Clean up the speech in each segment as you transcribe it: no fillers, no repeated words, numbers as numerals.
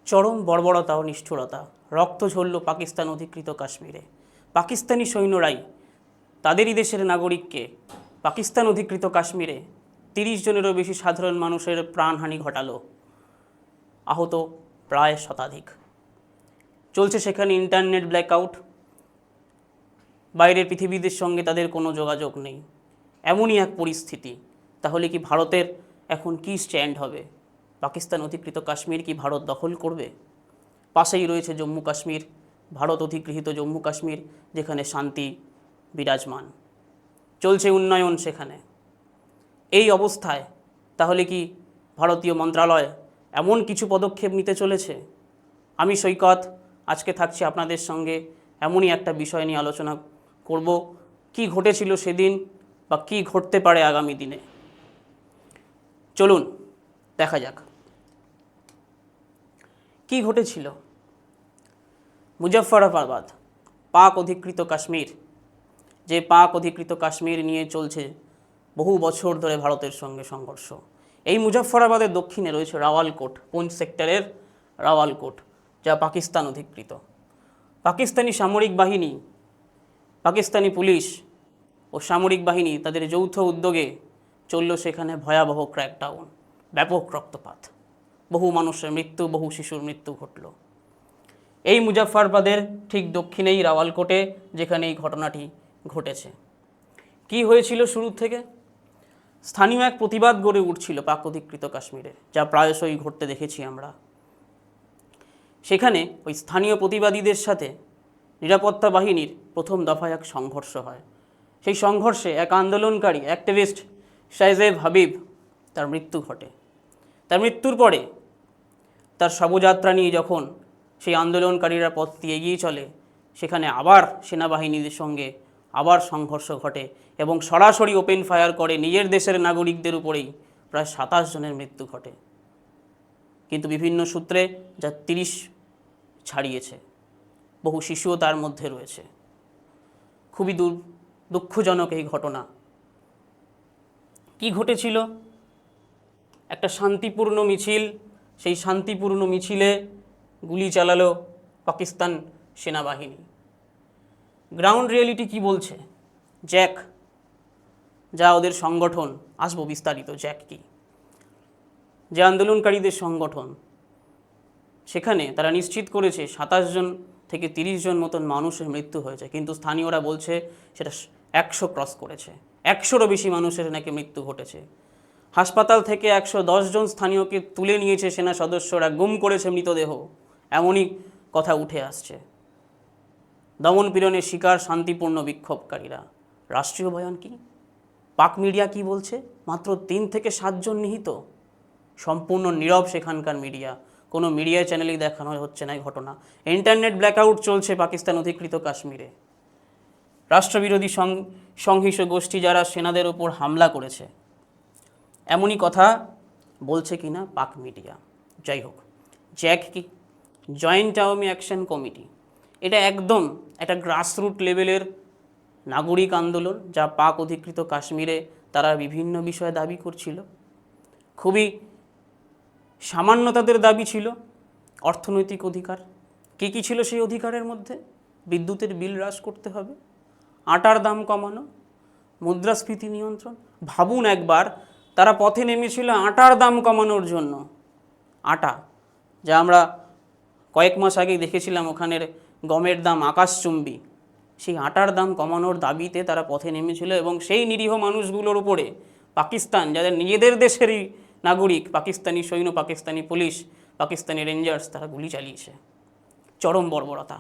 চরম বর্বরতা ও নিষ্ঠুরতা, রক্ত ঝরল পাকিস্তান অধিকৃত কাশ্মীরে। পাকিস্তানি সৈন্যরাই তাদেরই দেশের নাগরিককে পাকিস্তান অধিকৃত কাশ্মীরে 30 জনেরও বেশি সাধারণ মানুষের প্রাণহানি ঘটালো, আহত প্রায় শতাধিক। চলছে সেখানে ইন্টারনেট ব্ল্যাকআউট, বাইরের পৃথিবীদের সঙ্গে তাদের কোনো যোগাযোগ নেই। এমনই এক পরিস্থিতি। তাহলে কি ভারতের এখন কি স্ট্যান্ড হবে? পাকিস্তান অধিকৃত কাশ্মীর কি ভারত দখল করবে? পাশেই রয়েছে জম্মু কাশ্মীর, ভারত অধিগৃহীত জম্মু কাশ্মীর, যেখানে শান্তি বিরাজমান, চলছে উন্নয়ন সেখানে। এই অবস্থায় তাহলে কি ভারতীয় মন্ত্রণালয় এমন কিছু পদক্ষেপ নিতে চলেছে? আমি সৈকত আজকে থাকছি আপনাদের সঙ্গে, এমনই একটা বিষয় নিয়ে আলোচনা করব। কি ঘটেছিল সেদিন বা কি ঘটতে পারে আগামী দিনে, চলুন দেখা যাক কি ঘটেছিল। মুজফ্ফরাবাদ, পাক অধিকৃত কাশ্মীর, যে পাক অধিকৃত কাশ্মীর নিয়ে চলছে বহু বছর ধরে ভারতের সঙ্গে সংঘর্ষ। এই মুজফ্ফরাবাদের দক্ষিণে রয়েছে রাওয়ালকোট, পুঞ্চ সেক্টরের রাওয়ালকোট, যা পাকিস্তান অধিকৃত। পাকিস্তানি সামরিক বাহিনী, পাকিস্তানি পুলিশ ও সামরিক বাহিনী তাদের যৌথ উদ্যোগে চলল সেখানে ভয়াবহ ক্র্যাকডাউন, ব্যাপক রক্তপাত, বহু মানুষের মৃত্যু, বহু শিশুর মৃত্যু ঘটল। এই মুজফ্ফরাবাদের ঠিক দক্ষিণেই রাওয়ালকোটে, যেখানে এই ঘটনাটি ঘটেছে। কি হয়েছিল শুরু থেকে? স্থানীয় এক প্রতিবাদ গড়ে উঠছিল পাক অধিকৃত কাশ্মীরে, যা প্রায়শই ঘটতে দেখেছি আমরা। সেখানে ওই স্থানীয় প্রতিবাদীদের সাথে নিরাপত্তা বাহিনীর প্রথম দফায় এক সংঘর্ষ হয়। সেই সংঘর্ষে এক আন্দোলনকারী অ্যাক্টিভিস্ট শাহজেব হাবিব, তার মৃত্যু ঘটে। তার মৃত্যুর পরে তার শবযাত্রা নিয়ে যখন সেই আন্দোলনকারীরা পথ দিয়ে এগিয়ে চলে, সেখানে আবার সেনাবাহিনীদের সঙ্গে আবার সংঘর্ষ ঘটে এবং সরাসরি ওপেন ফায়ার করে নিজের দেশের নাগরিকদের উপরেই। প্রায় 27 জনের মৃত্যু ঘটে, কিন্তু বিভিন্ন সূত্রে যা 30 ছাড়িয়েছে, বহু শিশুও তার মধ্যে রয়েছে। খুবই দুঃখজনক এই ঘটনা। কি ঘটেছিল? একটা শান্তিপূর্ণ মিছিল, সেই শান্তিপূর্ণ মিছিলে গুলি চালালো পাকিস্তান সেনাবাহিনী। গ্রাউন্ড রিয়েলিটি কি বলছে? জ্যাক, যা ওদের সংগঠন, আসবো বিস্তারিত জ্যাক কি, যে আন্দোলনকারীদের সংগঠন, সেখানে তারা নিশ্চিত করেছে 27 জন থেকে 30 জন মতন মানুষের মৃত্যু হয়েছে, কিন্তু স্থানীয়রা বলছে সেটা 100 ক্রস করেছে, 100রও বেশি মানুষের নাকি মৃত্যু ঘটেছে। হাসপাতাল থেকে 110 জন স্থানীয়কে তুলে নিয়েছে সেনা সদস্যরা, গুম করেছে মৃতদেহ, এমনই কথা উঠে আসছে। দমনপীড়নের শিকার শান্তিপূর্ণ বিক্ষোভকারীরা। রাষ্ট্রীয় বয়ান কি? পাক মিডিয়া কি বলছে? মাত্র 3 থেকে 7 জন নিহত। সম্পূর্ণ নীরব সেখানকার মিডিয়া, কোনো মিডিয়া চ্যানেলেই দেখানো হচ্ছে না এই ঘটনা। ইন্টারনেট ব্ল্যাকআউট চলছে পাকিস্তান অধিকৃত কাশ্মীরে। রাষ্ট্রবিরোধী সংহিংস গোষ্ঠী যারা সেনাদের ওপর হামলা করেছে, এমনই কথা বলছে কিনা পাক মিডিয়া। যাই হোক, জ্যাক কি? Joint Awami action committee. এটা একদম একটা গ্রাসরুট লেভেলের নাগরিক আন্দোলন, যা পাক অধিকৃত কাশ্মীরে তারা বিভিন্ন বিষয়ে দাবি করছিল। খুবই সামান্য তাদের দাবি ছিল অর্থনৈতিক অধিকার। কী কী ছিল সেই অধিকারের মধ্যে? বিদ্যুতের বিল হ্রাস করতে হবে, আটার দাম কমানো, মুদ্রাস্ফীতি নিয়ন্ত্রণ। ভাবুন একবার, তারা পথে নেমেছিল আটার দাম কমানোর জন্য। আটা, যা আমরা কয়েক মাস আগেই দেখেছিলাম ওখানের গমের দাম আকাশচুম্বী, সেই আটার দাম কমানোর দাবিতে তারা পথে নেমেছিল এবং সেই নিরীহ মানুষগুলোর উপরে পাকিস্তান, যাদের নিজেদের দেশেরই নাগরিক, পাকিস্তানি সৈন্য, পাকিস্তানি পুলিশ, পাকিস্তানি রেঞ্জার্স, তারা গুলি চালিয়েছে। চরম বর্বরতা।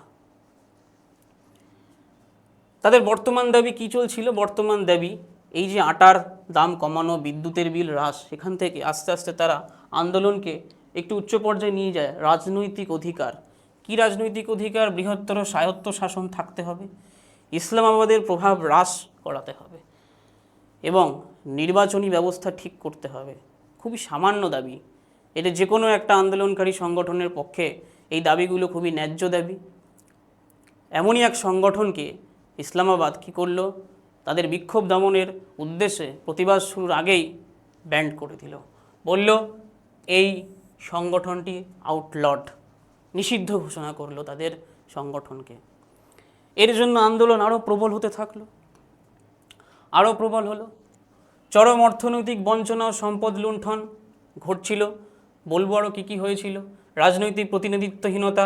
তাদের বর্তমান দাবি কী চলছিল? বর্তমান দাবি এই যে আটার দাম কমানো, বিদ্যুতের বিল হ্রাস, সেখান থেকে আস্তে আস্তে তারা আন্দোলনকে একটু উচ্চ পর্যায়ে নিয়ে যায়। রাজনৈতিক অধিকার। কি রাজনৈতিক অধিকার? বৃহত্তর স্বায়ত্ত শাসন থাকতে হবে, ইসলামাবাদের প্রভাব হ্রাস করাতে হবে এবং নির্বাচনী ব্যবস্থা ঠিক করতে হবে। খুবই সামান্য দাবি। এটা যে কোনো একটা আন্দোলনকারী সংগঠনের পক্ষে এই দাবিগুলো খুবই ন্যায্য দাবি। এমনই এক সংগঠনকে ইসলামাবাদ কী করলো? তাদের বিক্ষোভ দমনের উদ্দেশ্যে প্রতিবাদ শুরুর আগেই ব্যান্ড করে দিল। বলল এই সংগঠনটি আউটলড, নিষিদ্ধ ঘোষণা করলো তাদের সংগঠনকে। এর জন্য আন্দোলন আরও প্রবল হতে থাকলো, আরও প্রবল হলো। চরম অর্থনৈতিক বঞ্চনা ও সম্পদ লুণ্ঠন ঘটছিল। বলবো আরও কী কী হয়েছিল। রাজনৈতিক প্রতিনিধিত্বহীনতা,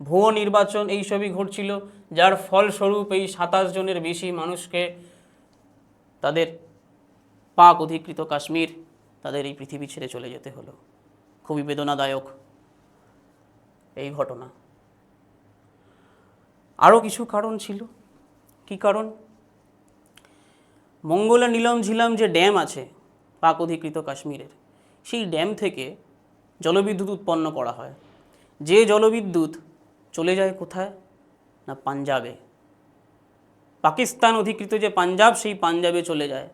ভুয়ো নির্বাচন, এইসবই ঘটছিল, যার ফলস্বরূপ এই 27 জনের বেশি মানুষকে তাদের পাক অধিকৃত কাশ্মীর, তাদের এই পৃথিবী ছেড়ে চলে যেতে হলো। খুবই বেদনাদায়ক এই ঘটনা। আরও কিছু কারণ ছিল। কি কারণ? মঙ্গলা নীলম ঝিলাম যে ড্যাম আছে পাক অধিকৃত কাশ্মীরের, সেই ড্যাম থেকে জলবিদ্যুৎ উৎপন্ন করা হয়। যে জলবিদ্যুৎ চলে যায় কোথায়? না পাঞ্জাবে। পাকিস্তান অধিকৃত যে পাঞ্জাব, সেই পাঞ্জাবে চলে যায়।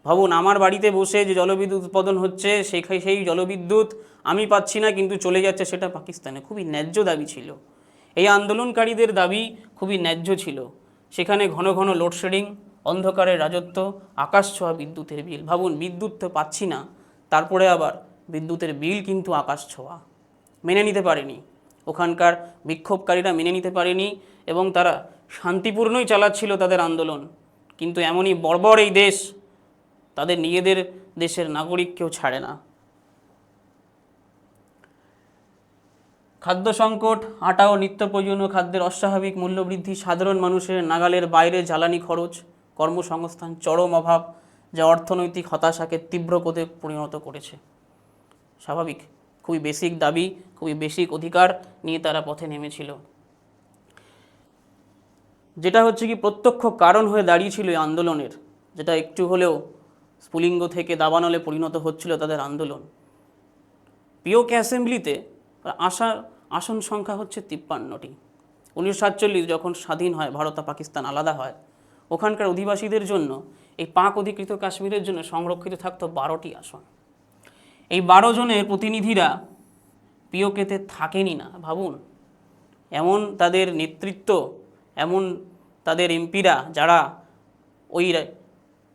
ভাবুন, আমার বাড়িতে বসে যে জলবিদ্যুৎ উৎপাদন হচ্ছে, সেই জলবিদ্যুৎ আমি পাচ্ছি না, কিন্তু চলে যাচ্ছে সেটা পাকিস্তানে। খুবই ন্যায্য দাবি ছিল। এই আন্দোলনকারীদের দাবি খুবই ন্যায্য ছিল। সেখানে ঘন ঘন লোডশেডিং, অন্ধকারের রাজত্ব, আকাশ ছোঁয়া বিদ্যুতের বিল। ভাবুন, বিদ্যুৎ তো পাচ্ছি না, তারপরে আবার বিদ্যুতের বিল কিন্তু আকাশ ছোঁয়া। মেনে নিতে পারেনি ওখানকার বিক্ষোভকারীরা, মেনে নিতে পারেনি, এবং তারা শান্তিপূর্ণই চালাচ্ছিল তাদের আন্দোলন। কিন্তু এমনই বর্বর এই দেশ, তাদের নিজেদের দেশের নাগরিককেও ছাড়ে না। খাদ্য সংকট, আটা ও নিত্য প্রয়োজনীয় খাদ্যের অস্বাভাবিক মূল্যবৃদ্ধি, সাধারণ মানুষের নাগালের বাইরে জ্বালানি খরচ, কর্মসংস্থান, চরম অভাব, যা অর্থনৈতিক হতাশাকে তীব্র পদে পরিণত করেছে। স্বাভাবিক, খুবই বেসিক দাবি, খুবই বেসিক অধিকার নিয়ে তারা পথে নেমেছিল। যেটা হচ্ছে কি প্রত্যক্ষ কারণ হয়ে দাঁড়িয়েছিল এই আন্দোলনের, যেটা একটু হলেও স্ফুলিঙ্গ থেকে দাবানলে পরিণত হচ্ছিল তাদের আন্দোলন। পিওকে অ্যাসেম্বলিতে আসন সংখ্যা হচ্ছে 53টি। 1947 যখন স্বাধীন হয়, ভারত আর পাকিস্তান আলাদা হয়, ওখানকার অধিবাসীদের জন্য, এই পাক অধিকৃত কাশ্মীরের জন্য সংরক্ষিত থাকতো 12টি আসন। এই 12 জনের প্রতিনিধিরা পিওকেতে থাকেনি না। ভাবুন, এমন তাদের নেতৃত্ব, এমন তাদের এমপিরা যারা ওই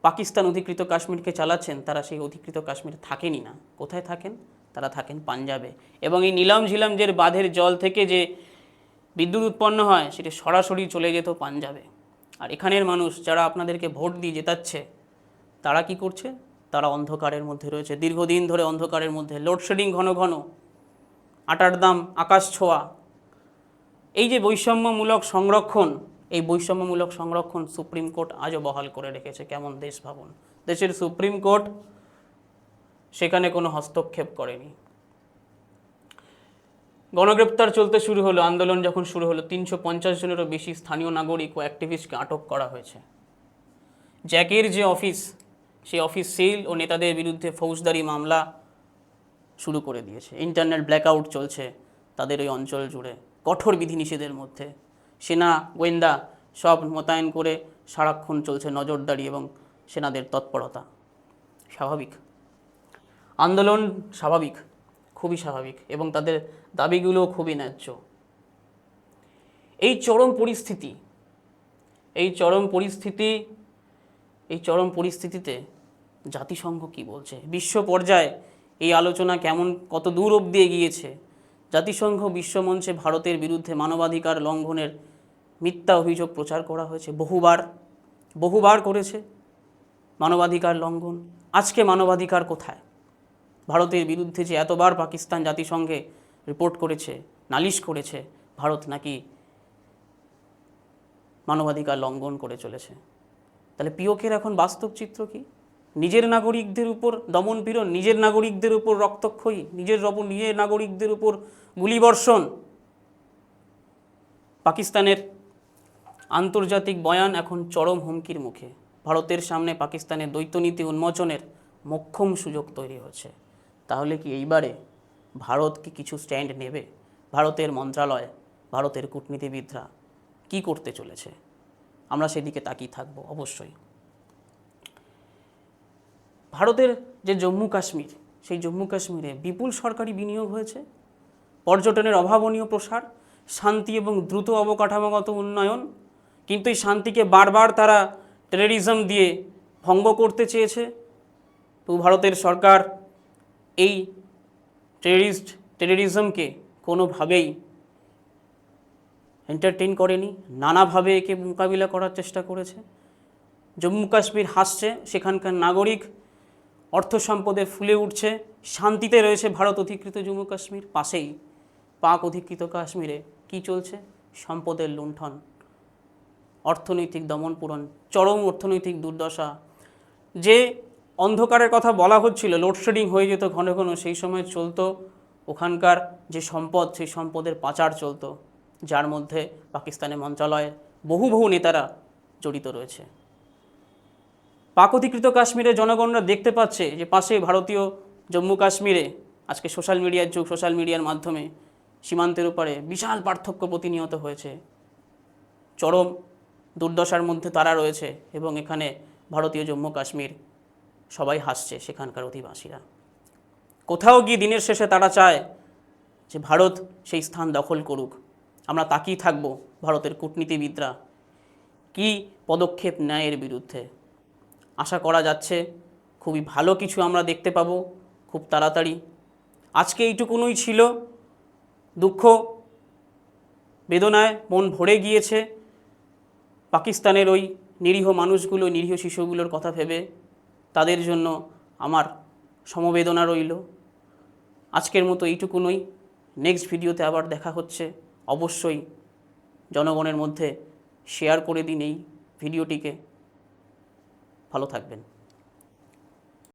পাকিস্তান অধিকৃত কাশ্মীরকে চালাচ্ছেন, তারা সেই অধিকৃত কাশ্মীরে থাকেনি না। কোথায় থাকেন? তারা থাকেন পাঞ্জাবে। এবং এই নীলম ঝিলাম যে বাঁধের জল থেকে যে বিদ্যুৎ উৎপন্ন হয়, সেটা সরাসরি চলে যেত পাঞ্জাবে। আর এখানের মানুষ যারা আপনাদেরকে ভোট দিয়ে জেতাচ্ছে, তারা কি করছে? তারা অন্ধকারের মধ্যে রয়েছে, দীর্ঘদিন ধরে অন্ধকারের মধ্যে। লোডশেডিং ঘন ঘন, আটার দাম আকাশ ছোঁয়া। এই যে বৈষম্যমূলক সংরক্ষণ, এই বৈষম্যমূলক সংরক্ষণ সুপ্রিম কোর্ট আজও বহাল করে রেখেছে। কেমন দেশ ভাবুন! দেশের সুপ্রিম কোর্ট সেখানে কোনো হস্তক্ষেপ করেনি। গণগ্রেপ্তার চলতে শুরু হলো, আন্দোলন যখন শুরু হলো, 350 জনেরও বেশি স্থানীয় নাগরিক ও অ্যাক্টিভিস্টকে আটক করা হয়েছে। জ্যাকের যে অফিস, সেই অফিস সিল ও নেতাদের বিরুদ্ধে ফৌজদারি মামলা শুরু করে দিয়েছে। ইন্টারনেট ব্ল্যাকআউট চলছে তাদের ওই অঞ্চল জুড়ে, কঠোর বিধিনিষেধের মধ্যে। সেনা, গোয়েন্দা সব মোতায়েন করে সারাক্ষণ চলছে নজরদারি এবং সেনাদের তৎপরতা। স্বাভাবিক আন্দোলন, স্বাভাবিক, খুবই স্বাভাবিক, এবং তাদের দাবিগুলো খুবই ন্যায্য। এই চরম পরিস্থিতিতে জাতিসংঘ কি বলছে? বিশ্ব পর্যায়ে এই আলোচনা কত দূর অবধি এগিয়েছে? জাতিসংঘ বিশ্বমঞ্চে ভারতের বিরুদ্ধে মানবাধিকার লঙ্ঘনের মিথ্যা অভিযোগ প্রচার করা হয়েছে। বহুবার করেছে মানবাধিকার লঙ্ঘন। আজকে মানবাধিকার কোথায়? ভারতের বিরুদ্ধে যে এতবার পাকিস্তান জাতিসংঘে রিপোর্ট করেছে, নালিশ করেছে, ভারত নাকি মানবাধিকার লঙ্ঘন করে চলেছে। তাহলে পিওকের এখন বাস্তব চিত্র কি? নিজের নাগরিকদের উপর দমনপীড়ন, নিজের নাগরিকদের উপর রক্তক্ষয়ী, নিজের নাগরিকদের উপর গুলিবর্ষণ। পাকিস্তানের আন্তর্জাতিক বয়ান এখন চরম হুমকির মুখে। ভারতের সামনে পাকিস্তানের দ্বৈতনীতি উন্মোচনের মোক্ষম সুযোগ তৈরি হচ্ছে। তাহলে কি এইবারে ভারত কি কিছু স্ট্যান্ড নেবে? ভারতের মন্ত্রণালয়, ভারতের কূটনীতিবিদরা কি করতে চলেছে? আমরা সেদিকে তাকিয়ে থাকবো অবশ্যই। ভারতের যে জম্মু কাশ্মীর, সেই জম্মু কাশ্মীরে বিপুল সরকারি বিনিয়োগ হয়েছে, পর্যটনের অভাবনীয় প্রসার, শান্তি এবং দ্রুত অবকাঠামোগত উন্নয়ন। কিন্তু এই শান্তিকে বারবার তারা টেররিজম দিয়ে ভঙ্গ করতে চেয়েছে। তো ভারতের সরকার এই টেররিজমকে কোনোভাবেই এন্টারটেইন করেনি, নানাভাবে একে মোকাবিলা করার চেষ্টা করেছে। জম্মু কাশ্মীর হাসছে, সেখানকার নাগরিক অর্থ সম্পদে ফুলে উঠছে, শান্তিতে রয়েছে ভারত অধিকৃত জম্মু কাশ্মীর। পাশেই পাক অধিকৃত কাশ্মীরে কি চলছে? সম্পদের লুণ্ঠন, অর্থনৈতিক দমনপূরণ, চরম অর্থনৈতিক দুর্দশা। যে অন্ধকারের কথা বলা হচ্ছিল, লোডশেডিং হয়ে যেত ঘন ঘন, সেই সময় চলতো ওখানকার যে সম্পদ, সেই সম্পদের পাচার চলতো, যার মধ্যে পাকিস্তানের মন্ত্রণালয়ে বহু নেতারা জড়িত রয়েছে। পাক অধিকৃত কাশ্মীরে জনগণরা দেখতে পাচ্ছে যে পাশে ভারতীয় জম্মু কাশ্মীরে আজকে সোশ্যাল মিডিয়ার যুগ, সোশ্যাল মিডিয়ার মাধ্যমে সীমান্তের উপরে বিশাল পার্থক্য প্রতিনিয়ত হয়েছে। চরম দুর্দশার মধ্যে তারা রয়েছে এবং এখানে ভারতীয় জম্মু কাশ্মীর সবাই হাসছে, সেখানকার অধিবাসীরা। কোথাও গিয়ে দিনের শেষে তারা চায় যে ভারত সেই স্থান দখল করুক। আমরা তাকিয়ে থাকব ভারতের কূটনীতিবিদরা কি পদক্ষেপ নেয় এর বিরুদ্ধে। আশা করা যাচ্ছে খুবই ভালো কিছু আমরা দেখতে পাবো খুব তাড়াতাড়ি। আজকে এইটুকুনই ছিল। দুঃখ বেদনায় মন ভরে গিয়েছে পাকিস্তানের ওই নিরীহ মানুষগুলো, নিরীহ শিশুগুলোর কথা ভেবে। তাদের জন্য আমার সমবেদনা রইল। আজকের মতো এইটুকুনই। নেক্সট ভিডিওতে আবার দেখা হচ্ছে। অবশ্যই জনগণের মধ্যে শেয়ার করে দিন এই ভিডিওটিকে। ভালো থাকবেন।